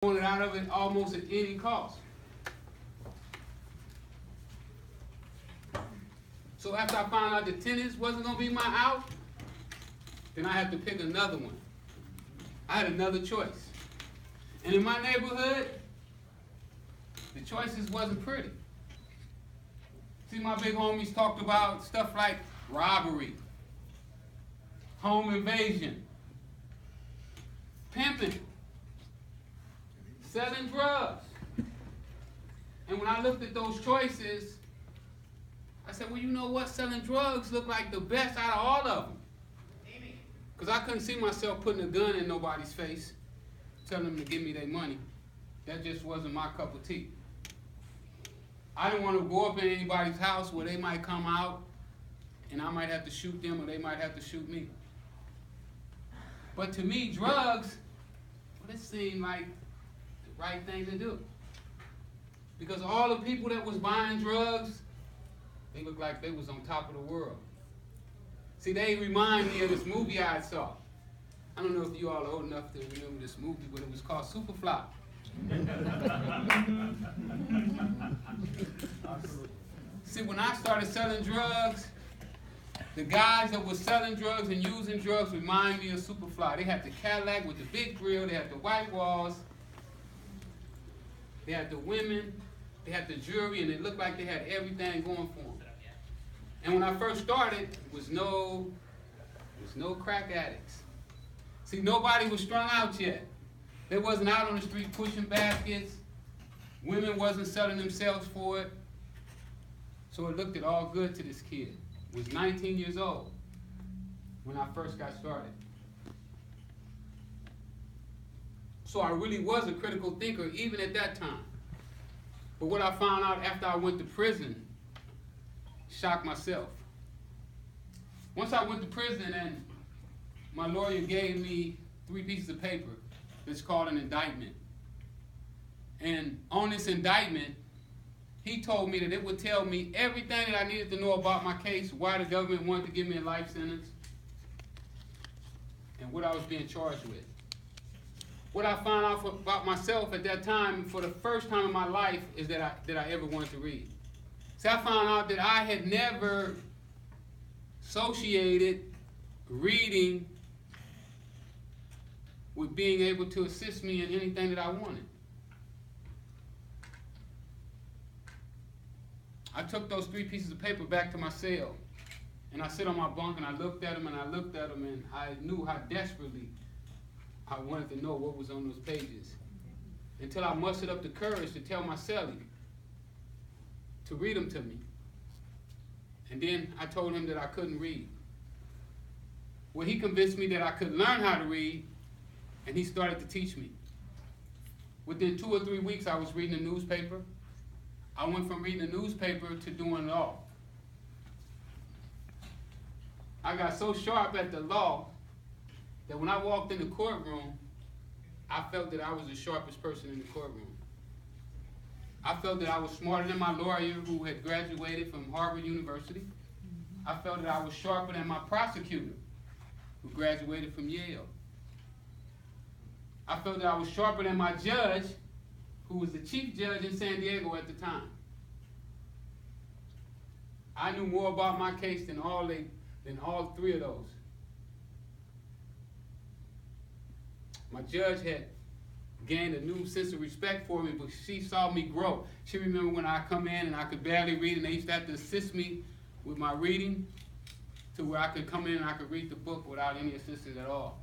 wanted out of it almost at any cost. So after I found out that tennis wasn't going to be my out, then I had to pick another one. I had another choice. And in my neighborhood, the choices wasn't pretty. See, my big homies talked about stuff like robbery, home invasion, pimping, selling drugs. And when I looked at those choices, I said, well, you know what? Selling drugs looked like the best out of all of them. Because I couldn't see myself putting a gun in nobody's face, telling them to give me their money. That just wasn't my cup of tea. I didn't want to go up in anybody's house where they might come out and I might have to shoot them or they might have to shoot me. But to me, drugs, well, it seemed like the right thing to do. Because all the people that was buying drugs, they looked like they was on top of the world. See, they remind me of this movie I saw. I don't know if you all are old enough to remember this movie, but it was called Superfly. See, when I started selling drugs, the guys that were selling drugs and using drugs remind me of Superfly. They had the Cadillac with the big grill, they had the white walls, they had the women, they had the jewelry, and it looked like they had everything going for them. And when I first started, there was no crack addicts. See, nobody was strung out yet. They wasn't out on the street pushing baskets. Women wasn't selling themselves for it. So it looked all good to this kid. He was 19 years old when I first got started. So I really was a critical thinker even at that time. But what I found out after I went to prison shocked myself. Once I went to prison and my lawyer gave me 3 pieces of paper that's called an indictment. And on this indictment, he told me that it would tell me everything that I needed to know about my case, why the government wanted to give me a life sentence, and what I was being charged with. What I found out about myself at that time, for the first time in my life, is that I ever wanted to read. See, I found out that I had never associated reading with being able to assist me in anything that I wanted. I took those 3 pieces of paper back to my cell, and I sit on my bunk and I looked at them and I looked at them, and I knew how desperately I wanted to know what was on those pages, until I mustered up the courage to tell my cellie to read them to me. And then I told him that I couldn't read. Well, he convinced me that I could learn how to read, and he started to teach me. Within 2 or 3 weeks, I was reading a newspaper. I went from reading a newspaper to doing law. I got so sharp at the law that when I walked in the courtroom, I felt that I was the sharpest person in the courtroom. I felt that I was smarter than my lawyer who had graduated from Harvard University. I felt that I was sharper than my prosecutor who graduated from Yale. I felt that I was sharper than my judge who was the chief judge in San Diego at the time. I knew more about my case than all 3 of those. My judge had gained a new sense of respect for me, but she saw me grow. She remembered when I come in and I could barely read, and they used to have to assist me with my reading to where I could come in and I could read the book without any assistance at all.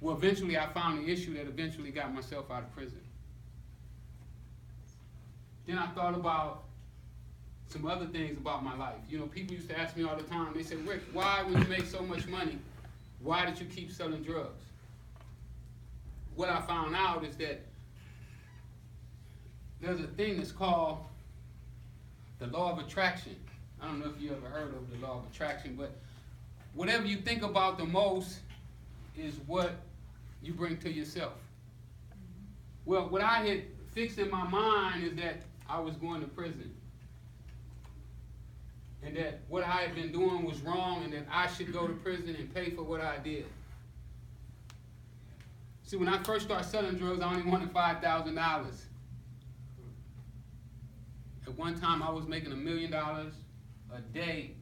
Well, eventually I found the issue that eventually got myself out of prison. Then I thought about some other things about my life. You know, people used to ask me all the time, they said, Rick, why, when you make so much money, why did you keep selling drugs? What I found out is that there's a thing that's called the law of attraction. I don't know if you ever heard of the law of attraction, but whatever you think about the most is what you bring to yourself. Well, what I had fixed in my mind is that I was going to prison, and that what I had been doing was wrong, and that I should go to prison and pay for what I did. See, when I first started selling drugs, I only wanted $5,000. At one time, I was making $1 million a day,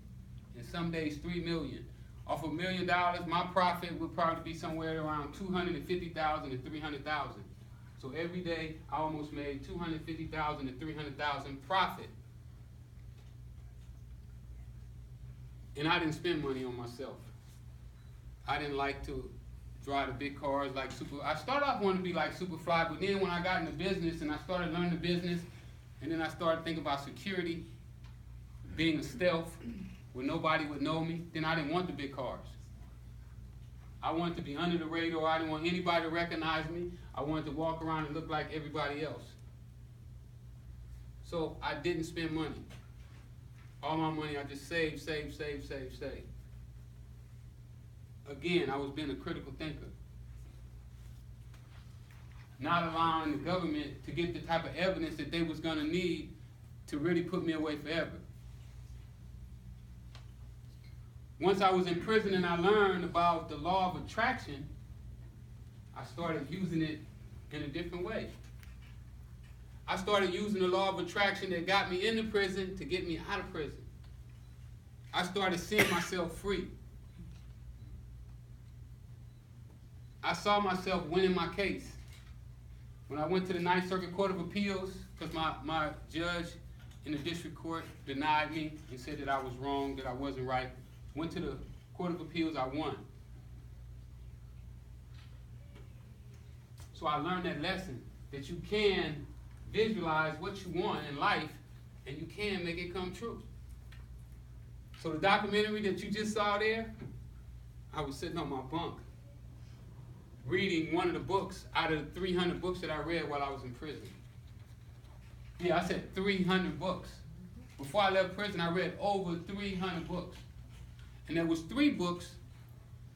and some days $3 million. Off $1 million, my profit would probably be somewhere around $250,000 to $300,000. So every day, I almost made $250,000 to $300,000 profit. And I didn't spend money on myself. I didn't like to drive the big cars like I started off wanting to be like Superfly, but then when I got into business and I started learning the business, and then I started thinking about security, being a stealth, where nobody would know me, then I didn't want the big cars. I wanted to be under the radar. I didn't want anybody to recognize me. I wanted to walk around and look like everybody else. So I didn't spend money. All my money I just saved. Again, I was being a critical thinker. Not allowing the government to get the type of evidence that they was going to need to really put me away forever. Once I was in prison and I learned about the law of attraction, I started using it in a different way. I started using the law of attraction that got me into prison to get me out of prison. I started seeing myself free. I saw myself winning my case. When I went to the Ninth Circuit Court of Appeals, because my judge in the district court denied me and said that I was wrong, that I wasn't right. Went to the Court of Appeals, I won. So I learned that lesson, that you can visualize what you want in life and you can make it come true. So the documentary that you just saw there, I was sitting on my bunk reading one of the books out of the 300 books that I read while I was in prison. Yeah, I said 300 books. Before I left prison, I read over 300 books. And there was 3 books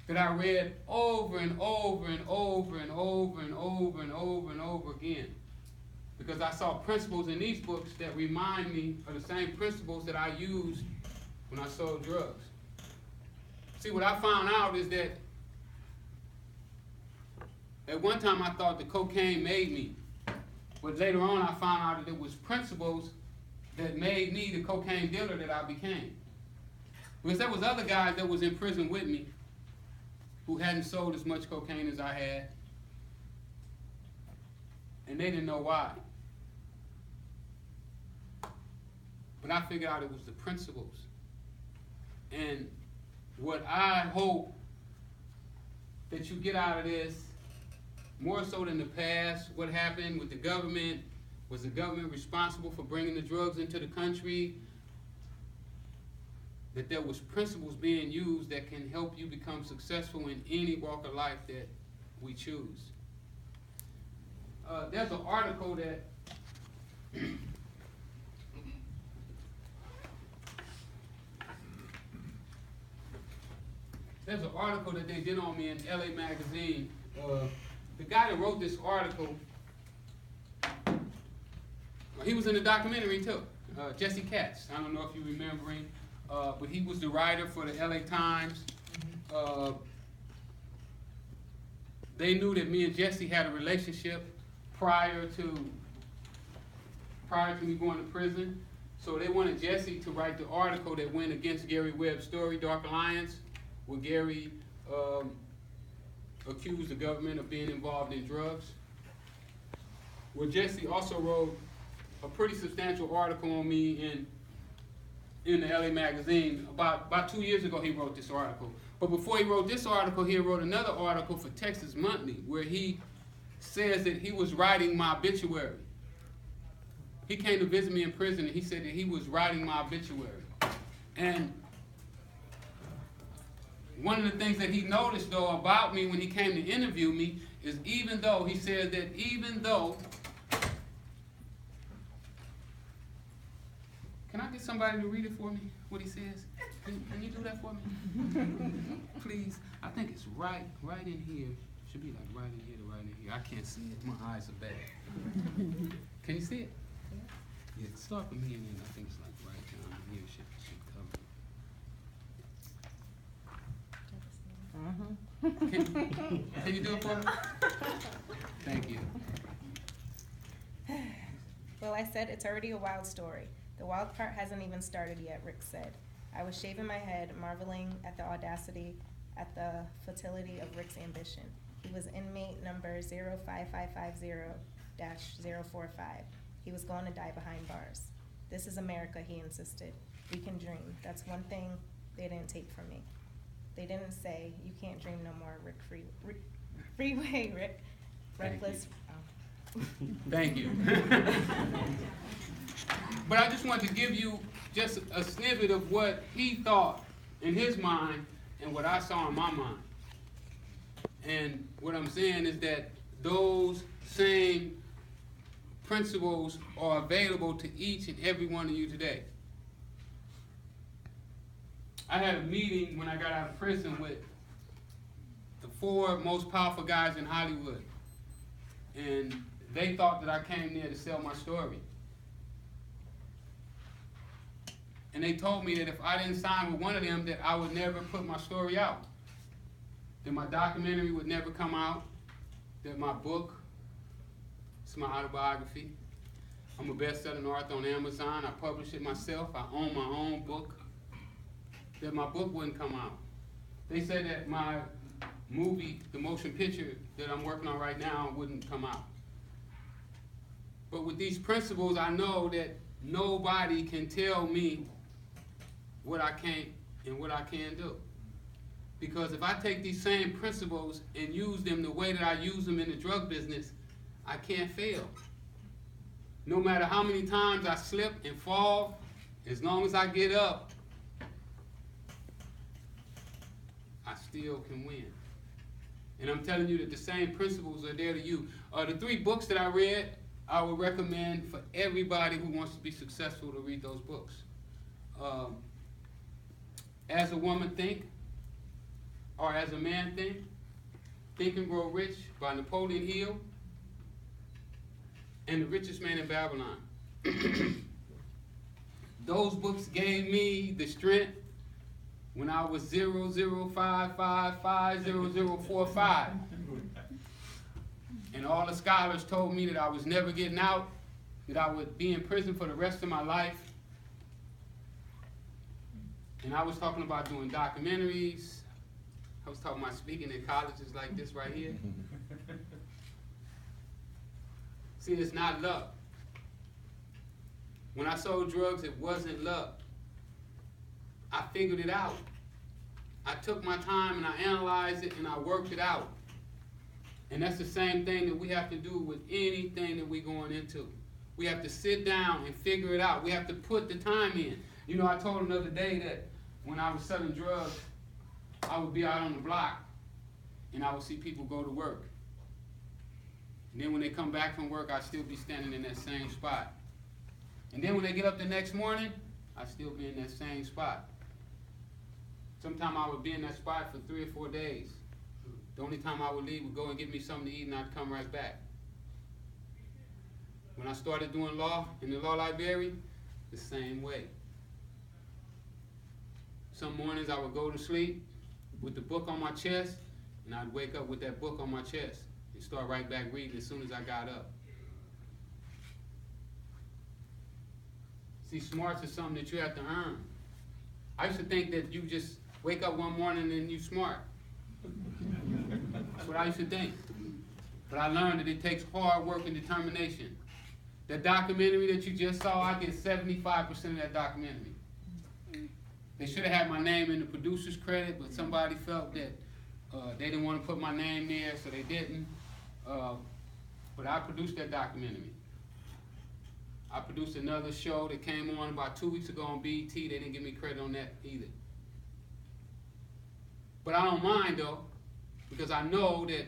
that I read over and over and over and over and over and over and over again. Because I saw principles in these books that remind me of the same principles that I used when I sold drugs. See, what I found out is that at one time I thought the cocaine made me. But later on I found out that it was principles that made me the cocaine dealer that I became. Because there was other guys that was in prison with me who hadn't sold as much cocaine as I had. And they didn't know why. But I figured out it was the principles. And what I hope that you get out of this, more so than the past, what happened with the government, was the government responsible for bringing the drugs into the country? That there was principles being used that can help you become successful in any walk of life that we choose. There's an article that they did on me in LA Magazine. The guy that wrote this article, he was in the documentary too, Jesse Katz. I don't know if you remember him, but he was the writer for the LA Times. They knew that me and Jesse had a relationship prior to me going to prison. So they wanted Jesse to write the article that went against Gary Webb's story, Dark Alliance, where Gary accused the government of being involved in drugs. Well, Jesse also wrote a pretty substantial article on me in the LA Magazine. About 2 years ago he wrote this article. But before he wrote this article, he wrote another article for Texas Monthly where he says that he was writing my obituary. He came to visit me in prison and he said that he was writing my obituary. And one of the things that he noticed though about me when he came to interview me is even though can I get somebody to read it for me, what he says? Can you do that for me? Please. I think it's right in here. It should be like right in here to right in here. I can't see it. My eyes are bad. Can you see it? Yeah, start from here and then I think it's like right down here. Should cover. Can you do it for me? Thank you. Well, I said it's already a wild story. The wild part hasn't even started yet, Rick said. I was shaving my head, marveling at the audacity, at the fertility of Rick's ambition. He was inmate number 05550-045. He was going to die behind bars. This is America, he insisted. We can dream. That's one thing they didn't take from me. They didn't say, you can't dream no more, Rick. Freeway, Rick. Reckless. Thank you. But I just want to give you just a snippet of what he thought in his mind and what I saw in my mind. And what I'm saying is that those same principles are available to each and every one of you today. I had a meeting when I got out of prison with the 4 most powerful guys in Hollywood. And they thought that I came there to sell my story. And they told me that if I didn't sign with one of them, that I would never put my story out. That my documentary would never come out. That my book, it's my autobiography. I'm a best-selling author on Amazon. I publish it myself. I own my own book. That my book wouldn't come out. They said that my movie, the motion picture that I'm working on right now, wouldn't come out. But with these principles, I know that nobody can tell me what I can't and what I can do. Because if I take these same principles and use them the way that I use them in the drug business, I can't fail. No matter how many times I slip and fall, as long as I get up, I still can win. And I'm telling you that the same principles are there to you. The 3 books that I read, I would recommend for everybody who wants to be successful to read those books. As a Woman Think, or As a Man Think, Think and Grow Rich by Napoleon Hill, and The Richest Man in Babylon. Those books gave me the strength when I was 005550045. And all the scholars told me that I was never getting out, that I would be in prison for the rest of my life. And I was talking about doing documentaries. I was talking about speaking in colleges like this right here. See, it's not luck. When I sold drugs, it wasn't luck. I figured it out. I took my time and I analyzed it and I worked it out. And that's the same thing that we have to do with anything that we're going into. We have to sit down and figure it out. We have to put the time in. You know, I told another day that when I was selling drugs, I would be out on the block and I would see people go to work. And then when they come back from work, I'd still be standing in that same spot. And then when they get up the next morning, I'd still be in that same spot. Sometimes I would be in that spot for 3 or 4 days. The only time I would leave would go and get me something to eat and I'd come right back. When I started doing law in the law library, the same way. Some mornings I would go to sleep with the book on my chest and I'd wake up with that book on my chest and start right back reading as soon as I got up. See, smarts is something that you have to earn. I used to think that you just wake up one morning and you smart. That's what I used to think. But I learned that it takes hard work and determination. That documentary that you just saw, I get 75% of that documentary. They should have had my name in the producer's credit, but somebody felt that they didn't want to put my name there, so they didn't. But I produced that documentary. I produced another show that came on about 2 weeks ago on BET. They didn't give me credit on that either. But I don't mind though, because I know that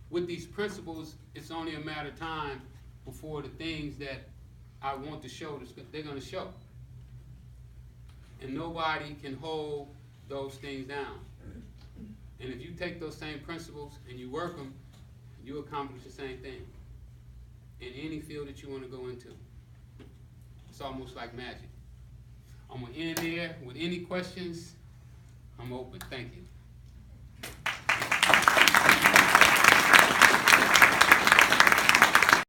with these principles, it's only a matter of time before the things that I want to show, they're going to show. And nobody can hold those things down. And if you take those same principles and you work them, you accomplish the same thing in any field that you want to go into. It's almost like magic. I'm going to end there with any questions. I'm open. Thank you.